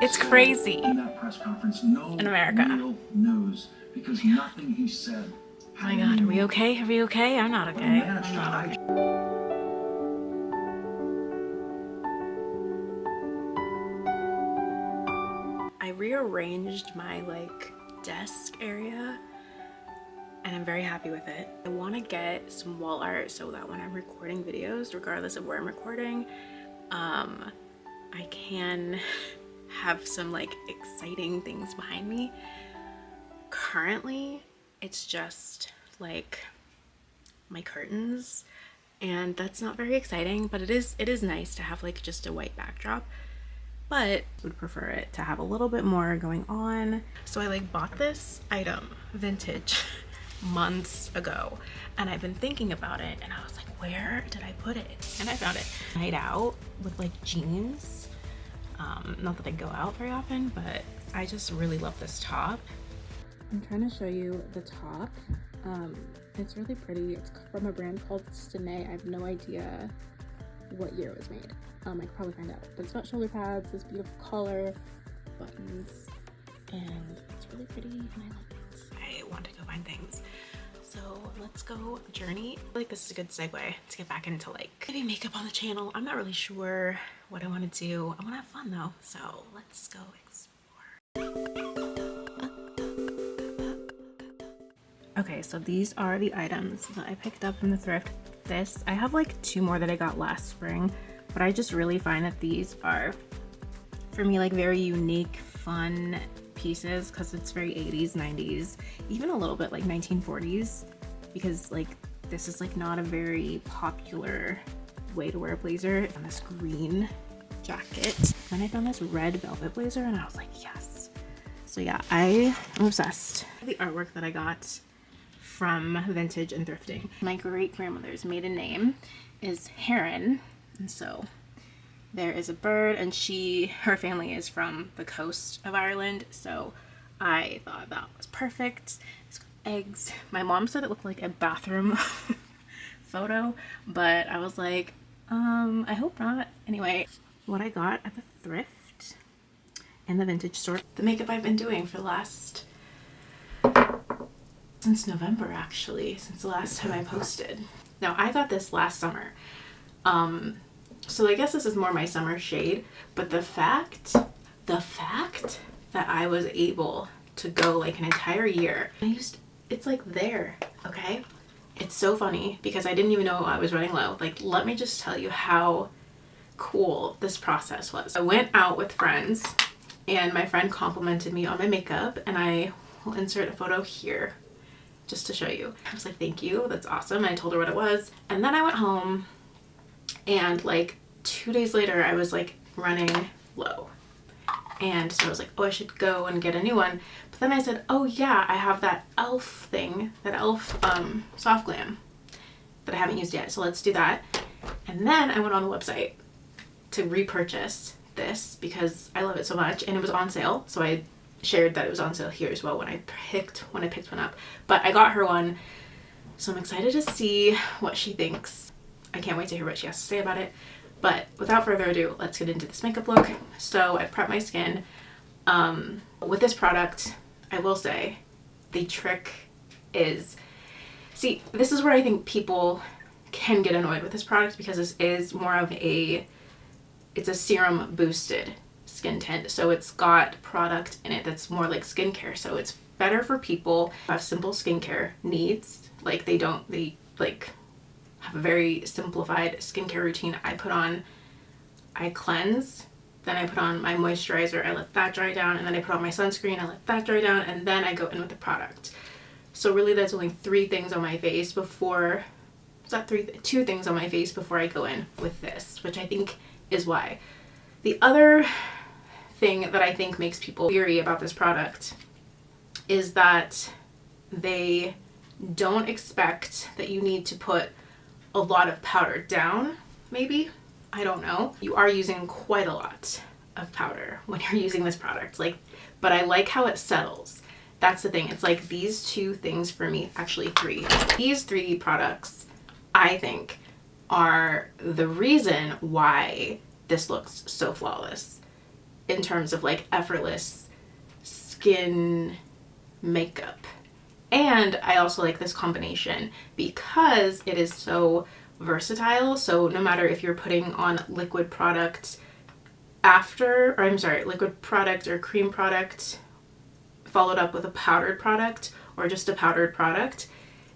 It's crazy in that press conference, no in America. real news, because nothing he said. Oh my god, are we okay? Are we okay? I'm not okay. Managed to hide. I rearranged my desk area and I'm very happy with it. I want to get some wall art so that when I'm recording videos, regardless of where I'm recording, I can have some exciting things behind me. Currently, it's just my curtains, and that's not very exciting, but it is nice to have just a white backdrop. But would prefer it to have a little bit more going on. So I bought this item vintage months ago, and I've been thinking about it, and I was like, where did I put it? And I found it. Night out with jeans. Not that I go out very often, but I just really love this top. I'm trying to show you the top. It's really pretty. It's from a brand called Stene. I have no idea what year it was made. I could probably find out, but it's got shoulder pads, this beautiful collar, buttons, and it's really pretty, and I like it. I want to go find things, so let's go journey. I feel like this is a good segue to get back into maybe makeup on the channel. I'm not really sure what I want to do. I want to have fun though, so let's go explore. Okay, so these are the items that I picked up from the thrift. I have two more that I got last spring, but I just really find that these are, for me, very unique, fun pieces, because it's very 80s, 90s, even a little bit 1940s, because this is not a very popular way to wear a blazer. And this green jacket. Then I found this red velvet blazer, and I was like, yes. So yeah, I am obsessed. The artwork that I got from vintage and thrifting. My great-grandmother's maiden name is Heron, and so there is a bird, and her family is from the coast of Ireland, so I thought that was perfect. It's got eggs. My mom said it looked like a bathroom photo, but I was like, I hope not. Anyway, what I got at the thrift and the vintage store. The makeup I've been doing for the last since November, actually, since the last time I posted. Now, I got this last summer. So I guess this is more my summer shade, but the fact that I was able to go an entire year, it's there, okay? It's so funny because I didn't even know I was running low. Let me just tell you how cool this process was. I went out with friends, and my friend complimented me on my makeup, and I will insert a photo here just to show you. I was like, thank you, that's awesome. And I told her what it was. And then I went home, and 2 days later I was running low. And so I was like, oh, I should go and get a new one. But then I said, oh yeah, I have that e.l.f. thing, that e.l.f. Soft Glam that I haven't used yet. So let's do that. And then I went on the website to repurchase this because I love it so much, and it was on sale. So I shared that it was on sale here as well when I picked one up. But I got her one, so I'm excited to see what she thinks. I can't wait to hear what she has to say about it. But without further ado, let's get into this makeup look. So I prepped my skin. With this product, I will say the trick is, see, this is where I think people can get annoyed with this product, because this is more of it's a serum boosted skin tint. So it's got product in it that's more like skincare. So it's better for people who have simple skincare needs. They have a very simplified skincare routine. I cleanse, then I put on my moisturizer, I let that dry down, and then I put on my sunscreen, I let that dry down, and then I go in with the product. So really that's only 3 things on my face before, two things on my face before I go in with this, which I think is why. The other thing that I think makes people weary about this product is that they don't expect that you need to put a lot of powder down, maybe. I don't know. You are using quite a lot of powder when you're using this product. But I like how it settles. That's the thing. It's these 2 things for me, actually 3. These 3 products, I think, are the reason why this looks so flawless. in terms of like effortless skin makeup. And I also like this combination because it is so versatile. So no matter if you're putting on liquid product liquid product or cream product followed up with a powdered product or just a powdered product,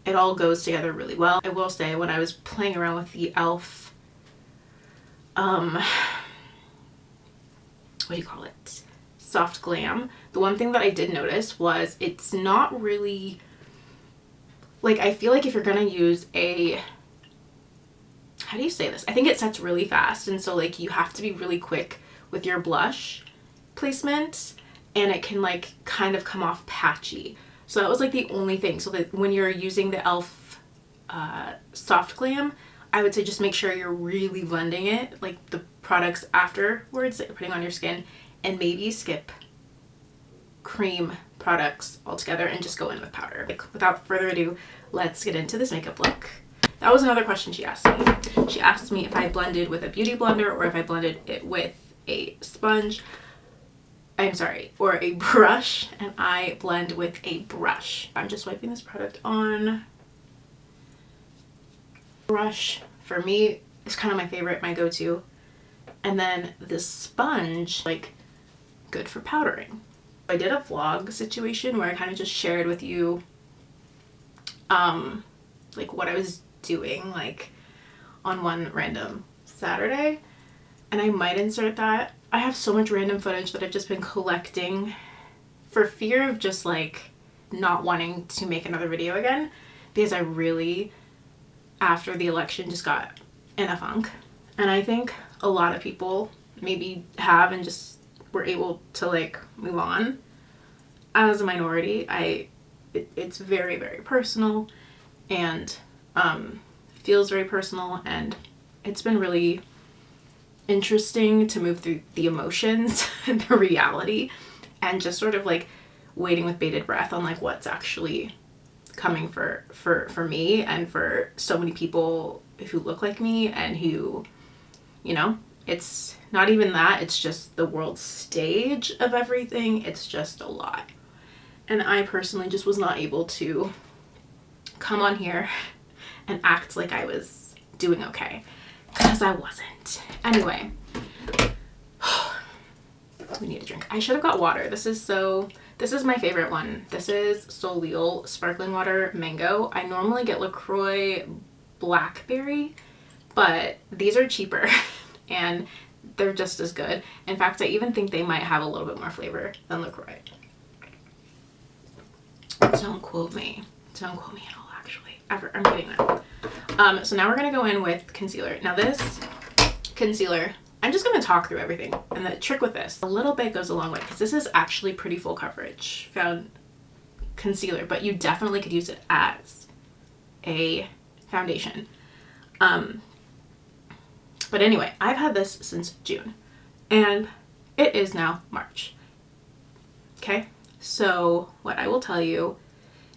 it all goes together really well. I will say, when I was playing around with the e.l.f. What do you call it? Soft Glam. The one thing that I did notice was it's not really, like, I feel like if you're gonna use a, how do you say this? I think it sets really fast, and so like you have to be really quick with your blush placement, and it can like kind of come off patchy. So that was like the only thing. So that when you're using the e.l.f. Soft Glam, I would say just make sure you're really blending it, like the products afterwards that you're putting on your skin, and maybe skip cream products altogether and just go in with powder. Like, without further ado, let's get into this makeup look. That was another question she asked me. She asked me if I blended with a beauty blender or if I blended it with a sponge. Or a brush, and I blend with a brush. I'm just wiping this product on. Brush, for me, is kind of my favorite, my go-to. And then the sponge, like, good for powdering. I did a vlog situation where I kind of just shared with you, like, what I was doing, like, on one random Saturday. And I might insert that. I have so much random footage that I've just been collecting for fear of just like not wanting to make another video again, because I really, after the election, just got in a funk. And I think a lot of people maybe have and just were able to like move on. As a minority, it's very, very personal, and feels very personal, and it's been really interesting to move through the emotions and the reality, and just sort of like waiting with bated breath on like what's actually coming for me and for so many people who look like me, and who, you know, it's not even that, it's just the world stage of everything. It's just a lot, and I personally just was not able to come on here and act like I was doing okay, because I wasn't. Anyway, we need a drink. I should have got water. This is my favorite one. This is Soleil sparkling water mango. I normally get LaCroix blackberry, but these are cheaper and they're just as good. In fact, I even think they might have a little bit more flavor than LaCroix. Don't quote me. Don't quote me at all, actually. Ever. I'm kidding now. So now we're going to go in with concealer. Now this concealer, I'm just going to talk through everything. And the trick with this, a little bit goes a long way, because this is actually pretty full coverage concealer, but you definitely could use it as a foundation. But anyway, I've had this since June, and it is now March. Okay, so what I will tell you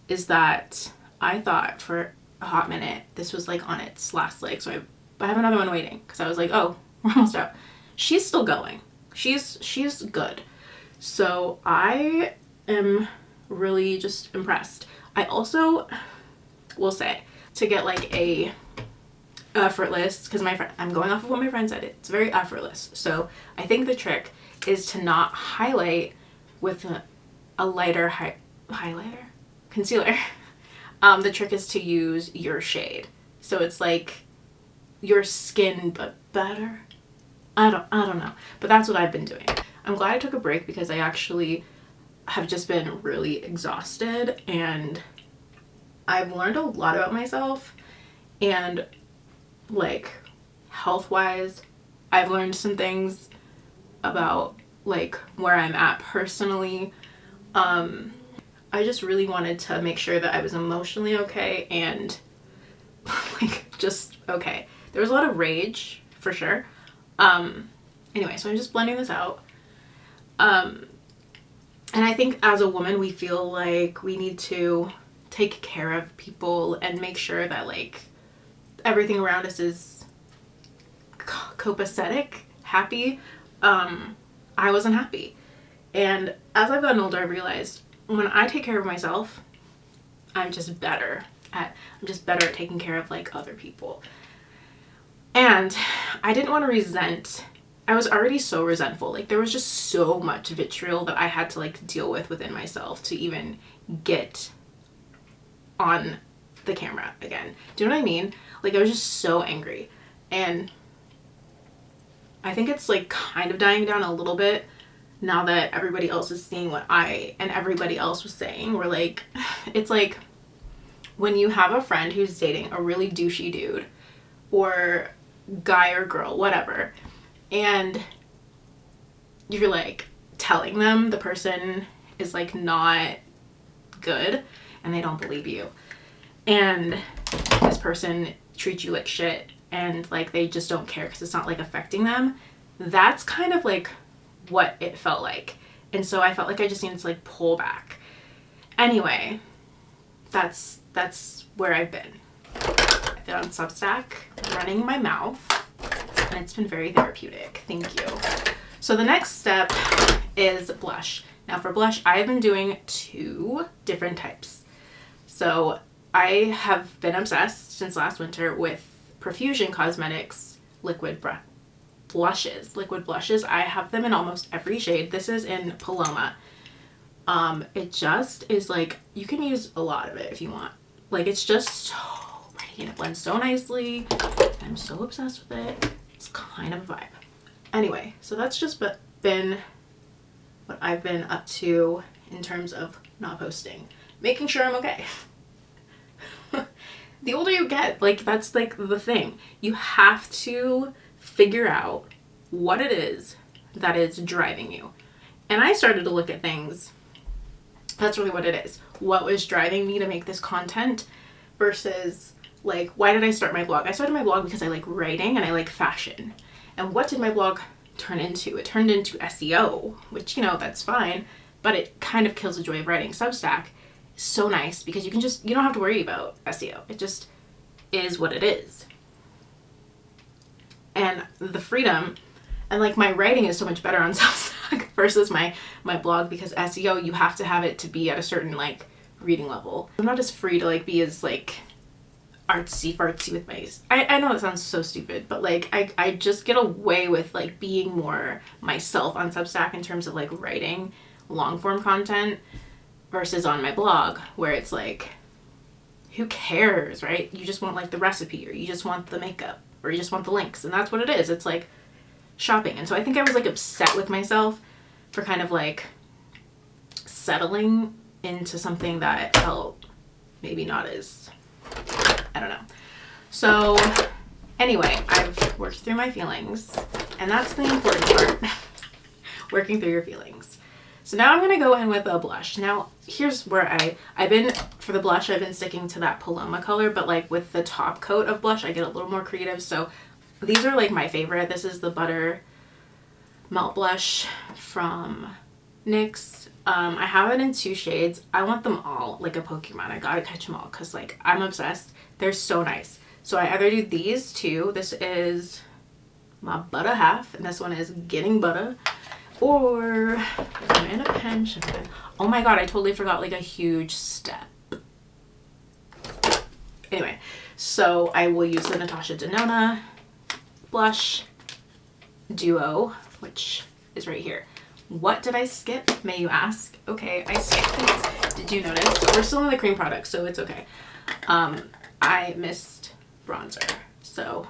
is that I thought for a hot minute this was like on its last leg, so I have another one waiting, because I was like, oh, we're almost out. She's still going. She's good. So I am really just impressed. I also will say, to get like a effortless, because I'm going off of what my friend said, it's very effortless. So I think the trick is to not highlight with a lighter highlighter concealer. The trick is to use your shade, so it's like your skin but better. I don't know, but that's what I've been doing. I'm glad I took a break, because I actually have just been really exhausted, and I've learned a lot about myself, and like health-wise, I've learned some things about like where I'm at personally. I just really wanted to make sure that I was emotionally okay, and like just okay. There was a lot of rage for sure. Anyway, so I'm just blending this out. And I think as a woman, we feel like we need to take care of people and make sure that like everything around us is copacetic, happy. I I wasn't happy. And as I've gotten older, I realized when I take care of myself, I'm just better at taking care of like other people. And I didn't want to resent. I was already so resentful. Like there was just so much vitriol that I had to like deal with within myself to even get on the camera again. Do you know what I mean? Like I was just so angry. And I think it's like kind of dying down a little bit now that everybody else is seeing what I and everybody else was saying. We're like, it's like when you have a friend who's dating a really douchey dude or guy or girl, whatever, and you're like telling them the person is like not good and they don't believe you, and this person treats you like shit and like they just don't care because it's not like affecting them. That's kind of like what it felt like. And so I felt like I just needed to like pull back. Anyway, that's where I've been. I've been on Substack running my mouth and it's been very therapeutic. Thank you. So the next step is blush. Now for blush, I've been doing 2 different types. So I have been obsessed since last winter with Profusion Cosmetics liquid blushes. I have them in almost every shade. This is in Paloma. It just is like, you can use a lot of it if you want. Like it's just so pretty and it blends so nicely. I'm so obsessed with it. It's kind of a vibe. Anyway, so that's just been what I've been up to in terms of not posting. Making sure I'm okay. The older you get, like that's like the thing. You have to figure out what it is that is driving you. And I started to look at things. That's really what it is. What was driving me to make this content versus like, why did I start my blog? I started my blog because I like writing and I like fashion. And what did my blog turn into? It turned into SEO, which, you know, that's fine, but it kind of kills the joy of writing. Substack is so nice because you don't have to worry about SEO. It just is what it is. And the freedom, and like my writing is so much better on Substack versus my blog, because SEO, you have to have it to be at a certain like reading level. I'm not as free to like be as like artsy fartsy with my, I know it sounds so stupid, but like I just get away with like being more myself on Substack in terms of like writing long form content versus on my blog where it's like, who cares, right? You just want like the recipe, or you just want the makeup, or you just want the links, and that's what it is. It's like shopping. And so I think I was like upset with myself for kind of like settling into something that felt maybe not as, I don't know. So anyway, I've worked through my feelings, and that's the important part. Working through your feelings. So now I'm going to go in with a blush. Now here's where I've been, for the blush, I've been sticking to that Paloma color, but like with the top coat of blush, I get a little more creative. So these are like my favorite. This is the Butter Melt Blush from NYX. I have it in 2 shades. I want them all like a Pokemon. I gotta catch them all because like I'm obsessed. They're so nice. So I either do these 2. This is my Butta half, and this one is Getting Butta. Or if I'm in a pinch, oh my god, I totally forgot like a huge step. Anyway, so I will use the Natasha Denona blush duo, which is right here. What did I skip, may you ask? Okay, I skipped it. Did you notice? We're still in the cream product, so it's okay. I missed bronzer, so,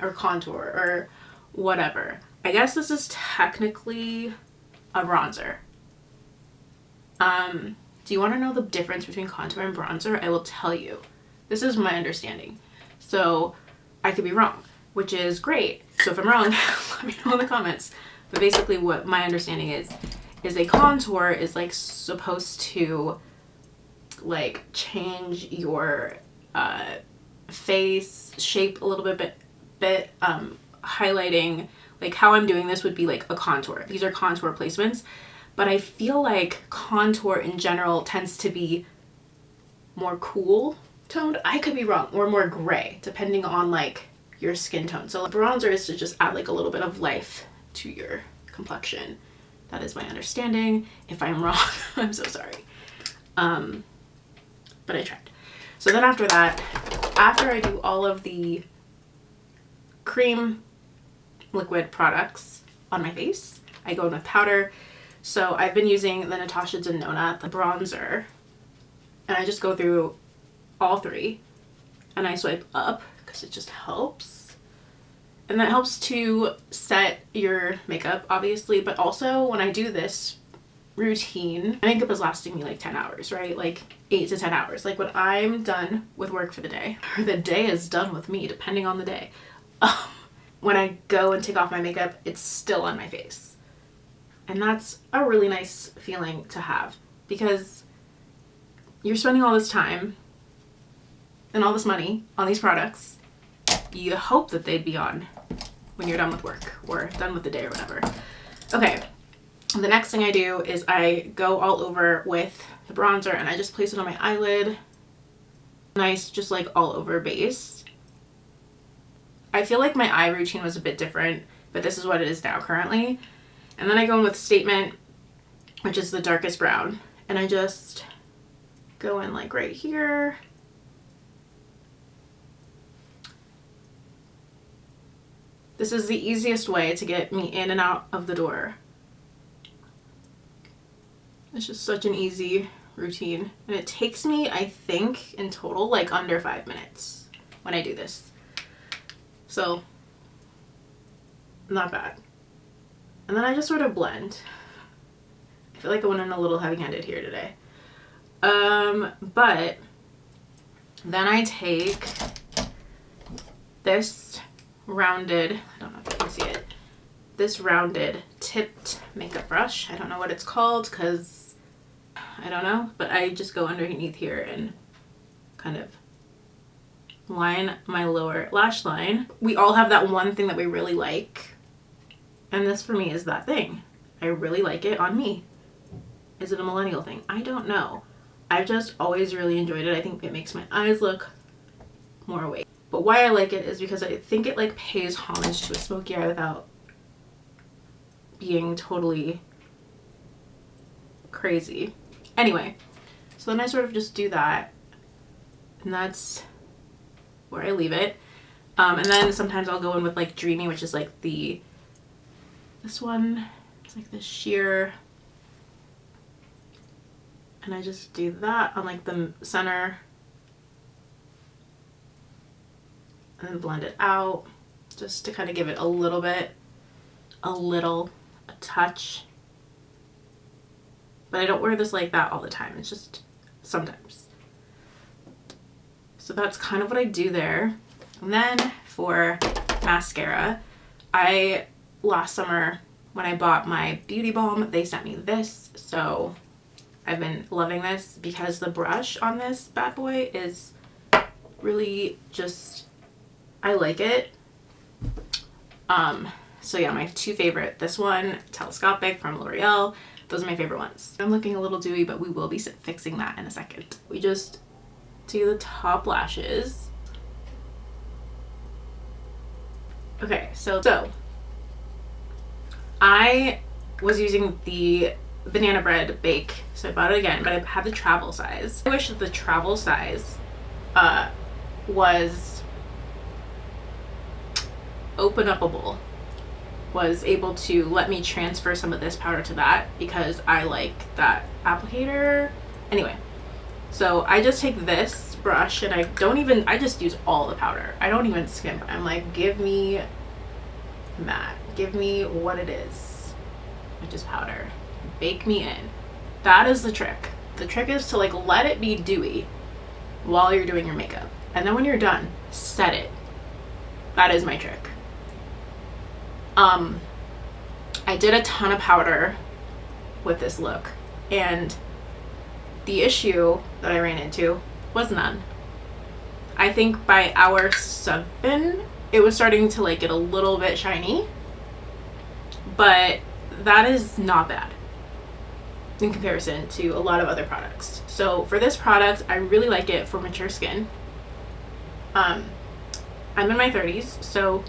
or contour, or whatever. I guess this is technically a bronzer. Do you want to know the difference between contour and bronzer? I will tell you. This is my understanding. So I could be wrong, which is great. So if I'm wrong, let me know in the comments. But basically what my understanding is a contour is like supposed to like change your face shape a little bit, highlighting. Like how I'm doing this would be like a contour. These are contour placements, but I feel like contour in general tends to be more cool toned. I could be wrong, or more gray, depending on like your skin tone. So bronzer is to just add like a little bit of life to your complexion. That is my understanding. If I'm wrong, I'm so sorry. But I tried. So then after that, after I do all of the cream liquid products on my face, I go in with powder. So I've been using the Natasha Denona, the bronzer, and I just go through all three and I swipe up because it just helps. And that helps to set your makeup, obviously, but also when I do this routine, my makeup is lasting me like 10 hours, right? Like 8 to 10 hours. Like when I'm done with work for the day, or the day is done with me, depending on the day, when I go and take off my makeup, it's still on my face. And that's a really nice feeling to have, because you're spending all this time and all this money on these products. You hope that they'd be on when you're done with work or done with the day or whatever. Okay, the next thing I do is I go all over with the bronzer and I just place it on my eyelid. Nice, just like all over base. I feel like my eye routine was a bit different, but this is what it is now currently. And then I go in with Statement, which is the darkest brown, and I just go in like right here. This is the easiest way to get me in and out of the door. It's just such an easy routine. And it takes me, I think, in total, like under 5 minutes when I do this. So, not bad. And then I just sort of blend. I feel like I went in a little heavy-handed here today. But then I take this rounded, I don't know if you can see it, this rounded tipped makeup brush. I don't know what it's called because I don't know, but I just go underneath here and kind of line my lower lash line. We all have that one thing that we really like, and this for me is that thing. I really like it on me. Is it a millennial thing? I don't know. I've just always really enjoyed it. I think it makes my eyes look more awake. But why I like it is because I think it like pays homage to a smoky eye without being totally crazy. Anyway, so then I sort of just do that, and that's where I leave it. And then sometimes I'll go in with like Dreamy, which is like this one, it's like this sheer, and I just do that on like the center and then blend it out just to kind of give it a little bit, a touch. But I don't wear this like that all the time. It's just sometimes. So that's kind of what I do there. And then for mascara, last summer when I bought my Beauty Balm, they sent me this. So I've been loving this because the brush on this bad boy is really just, I like it. So yeah, my two favorite, this one, Telescopic from L'Oreal. Those are my favorite ones. I'm looking a little dewy, but we will be fixing that in a second. We just do the top lashes. Okay, so I was using the Banana Bread Bake, so I bought it again, but I had the travel size. I wish that the travel size was open-upable, was able to let me transfer some of this powder to that because I like that applicator. Anyway, so I just take this brush and I just use all the powder. I don't even skimp. I'm like, give me matte, give me what it is, which is powder. Bake me in. That is the trick. The trick is to like let it be dewy while you're doing your makeup, and then when you're done, set it. That is my trick. I did a ton of powder with this look, and the issue that I ran into was none. I think by hour 7 it was starting to like get a little bit shiny, but that is not bad in comparison to a lot of other products. So for this product, I really like it for mature skin. I'm in my 30s, so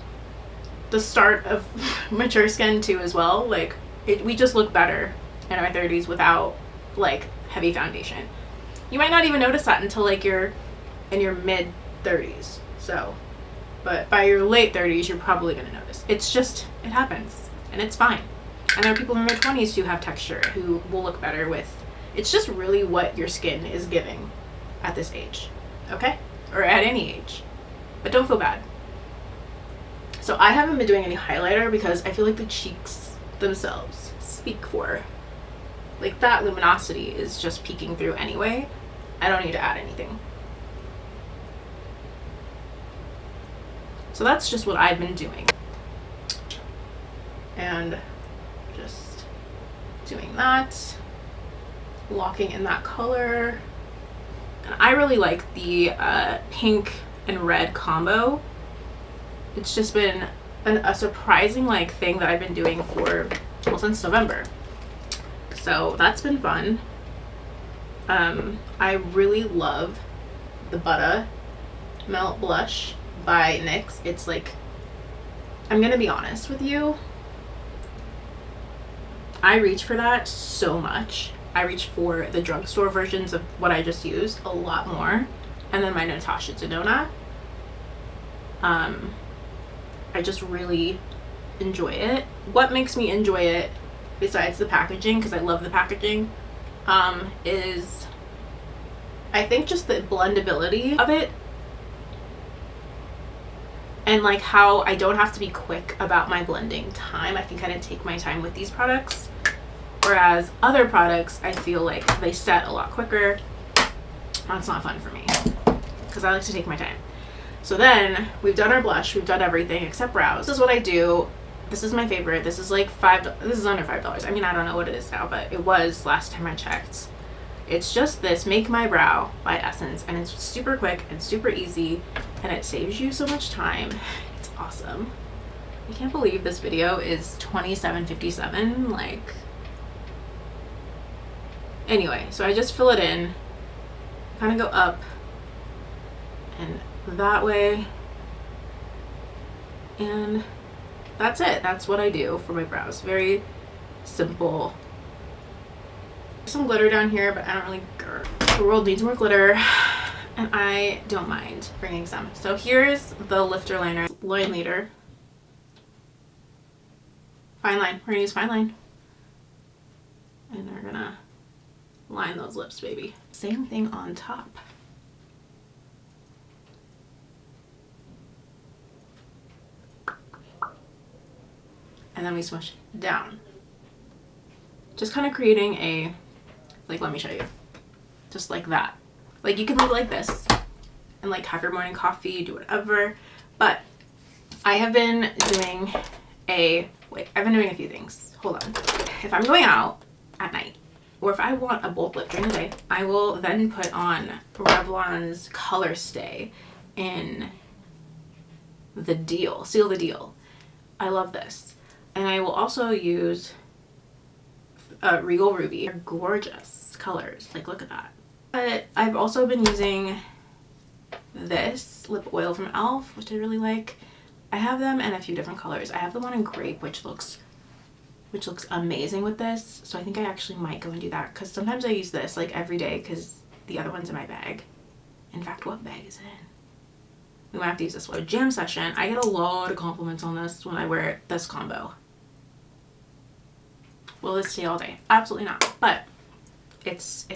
the start of mature skin too as well. Like we just look better in our 30s without like heavy foundation. You might not even notice that until like you're in your mid 30s. So, but by your late 30s, you're probably gonna notice. It's just, it happens, and it's fine. And there are people in their 20s who have texture, who will look better with, it's just really what your skin is giving at this age, okay? Or at any age. But don't feel bad. So I haven't been doing any highlighter because I feel like the cheeks themselves speak for, like, that luminosity is just peeking through anyway. I don't need to add anything. So that's just what I've been doing. And just doing that, locking in that color. And I really like the pink and red combo. It's just been a surprising like thing that I've been doing for, well, since November. So that's been fun. I really love the Butta Melt Blush by NYX. It's like, I'm gonna be honest with you, I reach for that so much. I reach for the drugstore versions of what I just used a lot more. And then my Natasha Denona. I just really enjoy it. What makes me enjoy it, besides the packaging, because I love the packaging, is I think just the blendability of it. And like how I don't have to be quick about my blending time. I can kind of take my time with these products. Whereas other products, I feel like they set a lot quicker. That's not fun for me because I like to take my time. So then we've done our blush, we've done everything except brows. This is what I do. This is my favorite. This is like this is under $5. I mean, I don't know what it is now, but it was last time I checked. It's just this Make My Brow by Essence, and it's super quick and super easy, and it saves you so much time. It's awesome. I can't believe this video is 27:57. Like, anyway, so I just fill it in, kind of go up and that way, and that's it. That's what I do for my brows. Very simple. Some glitter down here, but I don't really care. The world needs more glitter, and I don't mind bringing some. So here's the lifter liner, Line Leader. Fine line. We're gonna use fine line, and we're gonna line those lips, baby. Same thing on top. And then we smush down. Just kind of creating a, like, let me show you. Just like that. Like, you can leave it like this and like have your morning coffee, do whatever. But I have been doing I've been doing a few things. Hold on. If I'm going out at night, or if I want a bold lip during the day, I will then put on Revlon's Colorstay in the Deal, Seal the Deal. I love this. And I will also use Regal Ruby. They're gorgeous colors. Like, look at that. But I've also been using this lip oil from e.l.f., which I really like. I have them in a few different colors. I have the one in Grape, which looks amazing with this. So I think I actually might go and do that, because sometimes I use this like every day because the other one's in my bag. In fact, what bag is it in? We might have to use this one. Jam session. I get a lot of compliments on this when I wear this combo. Will this stay all day? Absolutely not. But it's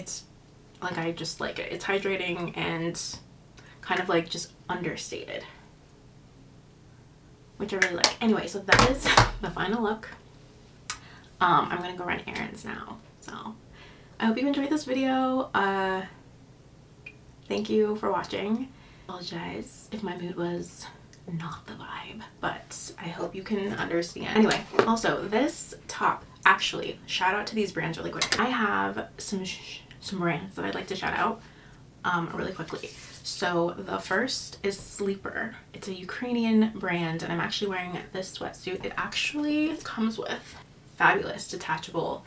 like, I just like it. It's hydrating and kind of like just understated, which I really like. Anyway, so that is the final look. I'm gonna go run errands now. So I hope you enjoyed this video. Thank you for watching. I apologize if my mood was not the vibe, but I hope you can understand. Anyway, also this top, actually, shout out to these brands really quick. I have some brands that I'd like to shout out really quickly. So the first is Sleeper. It's a Ukrainian brand, and I'm actually wearing this sweatsuit. It actually comes with fabulous detachable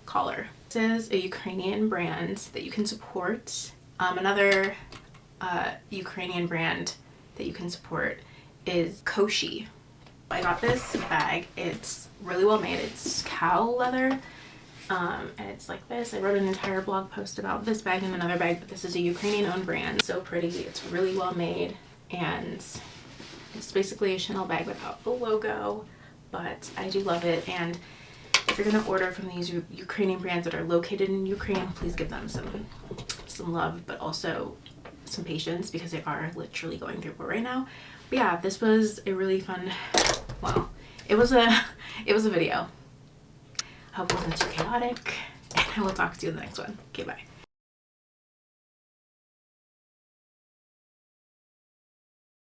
collar. This is a Ukrainian brand that you can support. Another Ukrainian brand that you can support is Koshi. I got this bag. It's really well made. It's cow leather. And it's like this. I wrote an entire blog post about this bag and another bag, but this is a Ukrainian owned brand. So pretty. It's really well made, and it's basically a Chanel bag without the logo, but I do love it. And if you're gonna order from these Ukrainian brands that are located in Ukraine, please give them some love, but also some patience, because they are literally going through war right now. But yeah, this was a really fun, well, it was a video. I hope it wasn't too chaotic, and I will talk to you in the next one. Okay, bye.